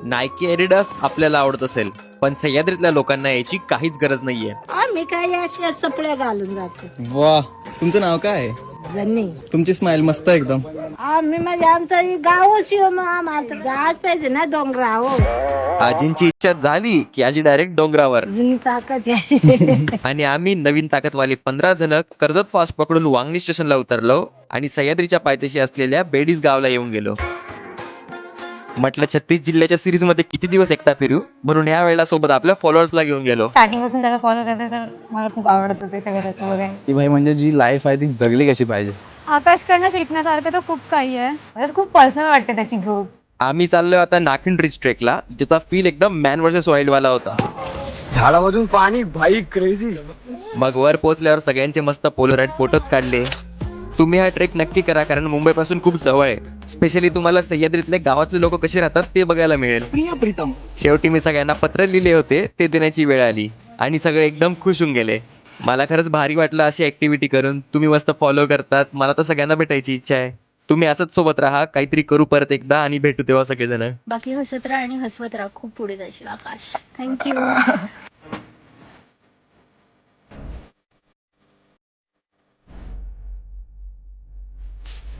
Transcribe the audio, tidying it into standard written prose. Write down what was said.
Nike Adidas आपल्याला आवडत असेल, पण सह्याद्रीतल्या लोकांना याची काहीच गरज नाहीये. आम्ही काय अशा सपड्या घालून जातो. वा, तुमचं नाव काय आहे? जन्नी तुमची स्माइल मस्त आहे एकदम. आम्ही म्हणजे आमचं गावच येऊ, मग आम्हाला गाच पाहिजे ना डोंगरावर. आजींची इच्छा झाली की आजी डायरेक्ट डोंगरावर. जुनी ताकद आहे. आणि आम्ही नवीन ताकदवाले 15 जण कर्जत फास्ट पकडून वांगणी स्टेशनला उतरलो आणि सह्याद्रीच्या पायथ्याशी असलेल्या बेडीज गावला येऊन गेलो. म्हटलं 36 जिल्ह्याच्या सिरीज मध्ये किती दिवस एकटा फिरू, म्हणून या वेळेला सोबत आपल्या फॉलोअर्सला घेऊन गेलो. स्टार्टिंग पासून त्याला फॉलो करते तर मला खूप आवडत होते सगळं वगैरे. की भाई म्हणजे जी लाईफ आहे ती जगली कशी पाहिजे. अभ्यास करणं शिकण्यासारखं तर खूप काही आहे. मला खूप पर्सनल वाटते त्याची ग्रोथ. आम्ही चाललोय आता नाखिंड रिच ट्रेकला, ज्याचा फील एकदम मॅन वर्सेस वाईल्ड वाला होता. झाडामधून पाणी, भाई क्रेझी. मग वर पोहोचल्यावर सगळ्यांचे मस्त पोलराईड फोटोज काढले. तुम्ही हा ट्रेक नक्की करा, कारण मुंबईपासून खूप जवळ आहे. स्पेशली तुम्हाला सह्याद्रीतले गावातले लोक कसे राहतात ते बघायला मिळेल. प्रियम. शेवटी मी सगळ्यांना पत्र लिहिले होते, ते देण्याची वेळ आली आणि सगळे एकदम खुश होऊन गेले. मला खरंच भारी वाटलं अशी ऍक्टिव्हिटी करून. तुम्ही मस्त फॉलो करतात, मला तर सगळ्यांना भेटायची इच्छा आहे. तुम्ही असंच सोबत राहा, काहीतरी करू परत एकदा आणि भेटू तेव्हा सगळेजण. बाकी हसत राहा आणि हसवत राहा. खूप पुढे जाशील आकाश. थँक्यू.